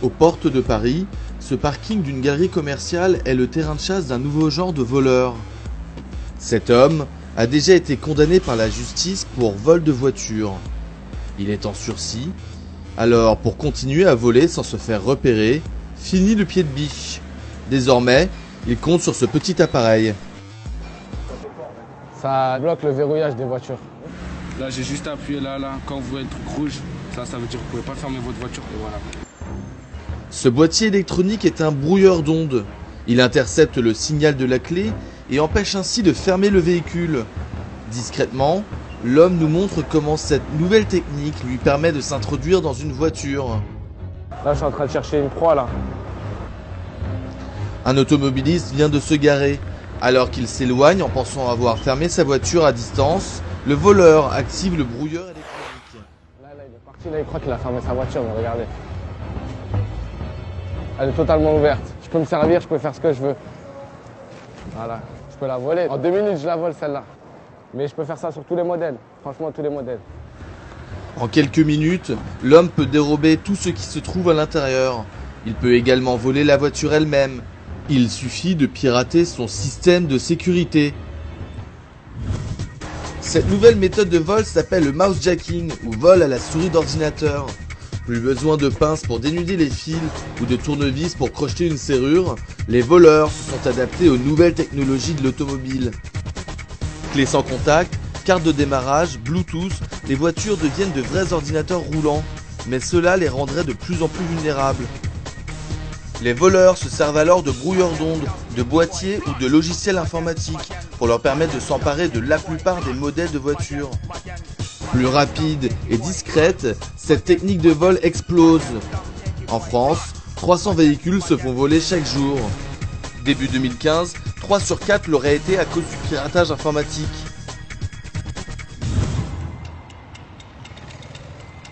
Aux portes de Paris, ce parking d'une galerie commerciale est le terrain de chasse d'un nouveau genre de voleur. Cet homme a déjà été condamné par la justice pour vol de voiture. Il est en sursis, alors pour continuer à voler sans se faire repérer, fini le pied de biche. Désormais, il compte sur ce petit appareil. Ça bloque le verrouillage des voitures. Là, j'ai juste appuyé là. Quand vous voyez le truc rouge, ça veut dire que vous pouvez pas fermer votre voiture et voilà. Ce boîtier électronique est un brouilleur d'ondes. Il intercepte le signal de la clé et empêche ainsi de fermer le véhicule. Discrètement, l'homme nous montre comment cette nouvelle technique lui permet de s'introduire dans une voiture. Là, je suis en train de chercher une proie là. Un automobiliste vient de se garer. Alors qu'il s'éloigne en pensant avoir fermé sa voiture à distance, le voleur active le brouilleur électronique. Là, il est parti, là, il croit qu'il a fermé sa voiture, mais regardez. Elle est totalement ouverte. Je peux me servir, je peux faire ce que je veux. Voilà, je peux la voler. En 2 minutes, je la vole celle-là. Mais je peux faire ça sur tous les modèles, franchement tous les modèles. En quelques minutes, l'homme peut dérober tout ce qui se trouve à l'intérieur. Il peut également voler la voiture elle-même. Il suffit de pirater son système de sécurité. Cette nouvelle méthode de vol s'appelle le mousejacking ou vol à la souris d'ordinateur. Plus besoin de pinces pour dénuder les fils ou de tournevis pour crocheter une serrure, les voleurs se sont adaptés aux nouvelles technologies de l'automobile. Clés sans contact, carte de démarrage, Bluetooth, les voitures deviennent de vrais ordinateurs roulants, mais cela les rendrait de plus en plus vulnérables. Les voleurs se servent alors de brouilleurs d'ondes, de boîtiers ou de logiciels informatiques pour leur permettre de s'emparer de la plupart des modèles de voitures. Plus rapide et discrète, cette technique de vol explose. En France, 300 véhicules se font voler chaque jour. Début 2015, 3 sur 4 l'auraient été à cause du piratage informatique.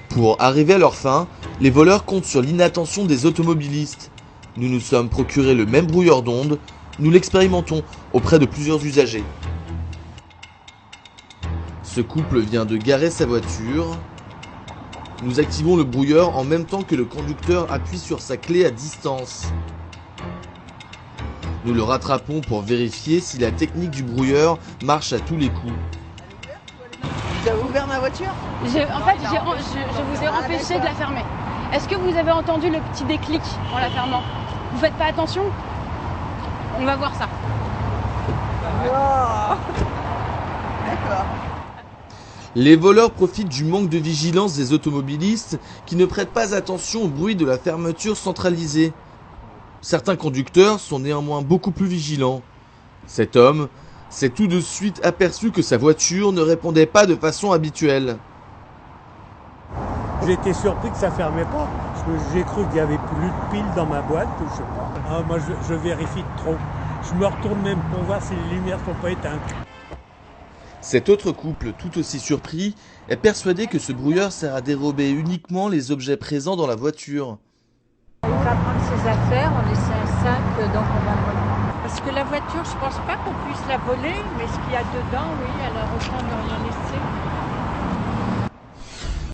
Pour arriver à leur fin, les voleurs comptent sur l'inattention des automobilistes. Nous nous sommes procuré le même brouilleur d'ondes, nous l'expérimentons auprès de plusieurs usagers. Ce couple vient de garer sa voiture. Nous activons le brouilleur en même temps que le conducteur appuie sur sa clé à distance. Nous le rattrapons pour vérifier si la technique du brouilleur marche à tous les coups. Tu as ouvert ma voiture? En fait, je vous ai empêché de la fermer. Est-ce que vous avez entendu le petit déclic en la fermant? Vous faites pas attention? On va voir ça. Wow. D'accord. Les voleurs profitent du manque de vigilance des automobilistes qui ne prêtent pas attention au bruit de la fermeture centralisée. Certains conducteurs sont néanmoins beaucoup plus vigilants. Cet homme s'est tout de suite aperçu que sa voiture ne répondait pas de façon habituelle. J'ai été surpris que ça fermait pas. Parce que j'ai cru qu'il y avait plus de piles dans ma boîte, ou je sais pas. Ah, moi, je vérifie trop. Je me retourne même pour voir si les lumières sont pas éteintes. Cet autre couple, tout aussi surpris, est persuadé que ce brouilleur sert à dérober uniquement les objets présents dans la voiture. On va prendre ses affaires, on laisse un sac, donc on va le reprendre. Parce que la voiture, je pense pas qu'on puisse la voler, mais ce qu'il y a dedans, oui, alors autant ne rien laisser.